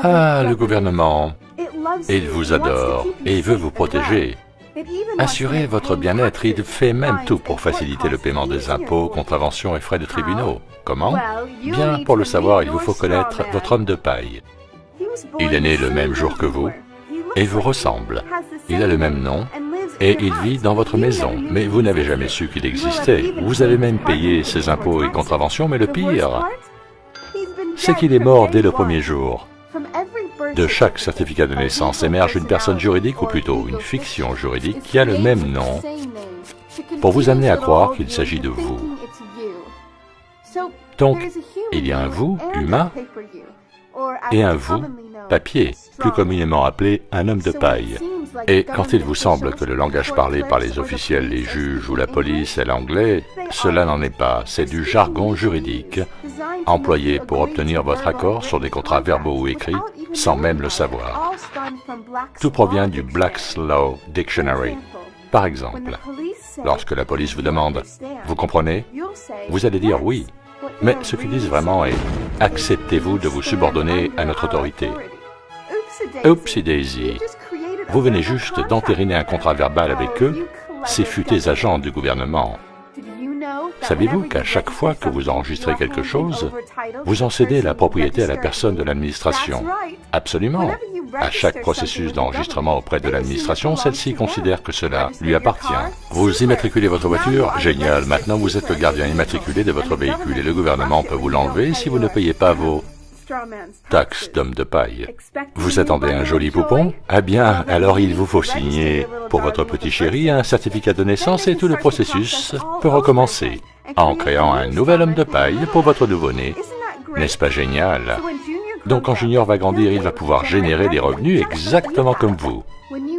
Ah, le gouvernement, il vous adore et il veut vous protéger. Assurez votre bien-être, il fait même tout pour faciliter le paiement des impôts, contraventions et frais de tribunaux. Comment? Bien, pour le savoir, il vous faut connaître votre homme de paille. Il est né le même jour que vous et vous ressemble. Il a le même nom et il vit dans votre maison, mais vous n'avez jamais su qu'il existait. Vous avez même payé ses impôts et contraventions, mais le pire, c'est qu'il est mort dès le premier jour. De chaque certificat de naissance émerge une personne juridique, ou plutôt une fiction juridique, qui a le même nom, pour vous amener à croire qu'il s'agit de vous. Donc, il y a un vous, humain, et un vous, papier, plus communément appelé un homme de paille. Et quand il vous semble que le langage parlé par les officiels, les juges ou la police est l'anglais, cela n'en est pas, c'est du jargon juridique, employé pour obtenir votre accord sur des contrats verbaux ou écrits, sans même le savoir. Tout provient du Black's Law Dictionary. Par exemple, lorsque la police vous demande « Vous comprenez ?», vous allez dire « Oui ». Mais ce qu'ils disent vraiment est « Acceptez-vous de vous subordonner à notre autorité ?» Oupsie daisy. Vous venez juste d'entériner un contrat verbal avec eux, ces futés agents du gouvernement. Saviez-vous qu'à chaque fois que vous enregistrez quelque chose, vous en cédez la propriété à la personne de l'administration? Absolument. À chaque processus d'enregistrement auprès de l'administration, celle-ci considère que cela lui appartient. Vous immatriculez votre voiture? Génial, maintenant vous êtes le gardien immatriculé de votre véhicule et le gouvernement peut vous l'enlever si vous ne payez pas vos taxes d'homme de paille. Vous attendez un joli poupon? Ah bien, alors il vous faut signer pour votre petit chéri un certificat de naissance et tout le processus peut recommencer en créant un nouvel homme de paille pour votre nouveau-né. N'est-ce pas génial? Donc quand Junior va grandir, il va pouvoir générer des revenus exactement comme vous.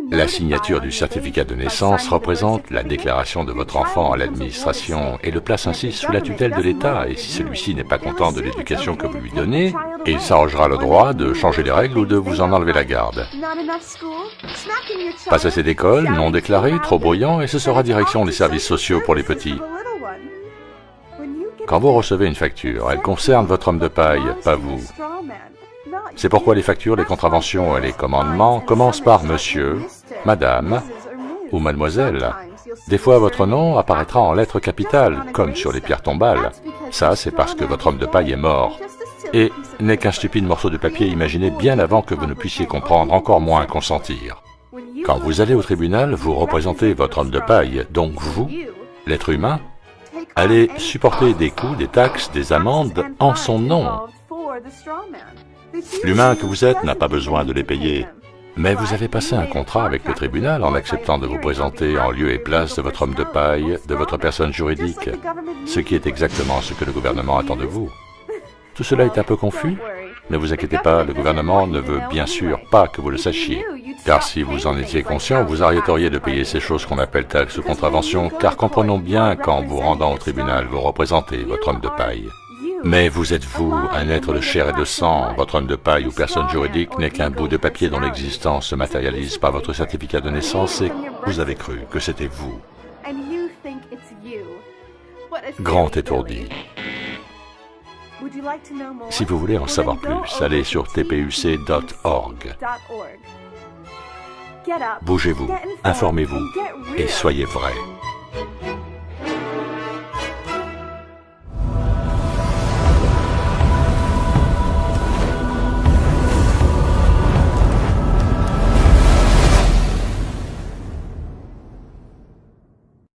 La signature du certificat de naissance représente la déclaration de votre enfant à l'administration et le place ainsi sous la tutelle de l'État. Et si celui-ci n'est pas content de l'éducation que vous lui donnez, il s'arrogera le droit de changer les règles ou de vous en enlever la garde. Pas assez d'école, non déclaré, trop bruyant, et ce sera direction des services sociaux pour les petits. Quand vous recevez une facture, elle concerne votre homme de paille, pas vous. C'est pourquoi les factures, les contraventions et les commandements commencent par monsieur, madame ou mademoiselle. Des fois, votre nom apparaîtra en lettres capitales, comme sur les pierres tombales. Ça, c'est parce que votre homme de paille est mort. Et n'est qu'un stupide morceau de papier imaginé bien avant que vous ne puissiez comprendre, encore moins consentir. Quand vous allez au tribunal, vous représentez votre homme de paille, donc vous, l'être humain, allez supporter des coûts, des taxes, des amendes en son nom. L'humain que vous êtes n'a pas besoin de les payer. Mais vous avez passé un contrat avec le tribunal en acceptant de vous présenter en lieu et place de votre homme de paille, de votre personne juridique, ce qui est exactement ce que le gouvernement attend de vous. Tout cela est un peu confus? Ne vous inquiétez pas, le gouvernement ne veut bien sûr pas que vous le sachiez. Car si vous en étiez conscient, vous arrêteriez de payer ces choses qu'on appelle taxes ou contraventions, car comprenons bien qu'en vous rendant au tribunal, vous représentez votre homme de paille. Mais vous êtes vous, un être de chair et de sang. Votre homme de paille ou personne juridique n'est qu'un bout de papier dont l'existence se matérialise par votre certificat de naissance et vous avez cru que c'était vous. Grand étourdi. Si vous voulez en savoir plus, allez sur tpuc.org. Bougez-vous, informez-vous et soyez vrai.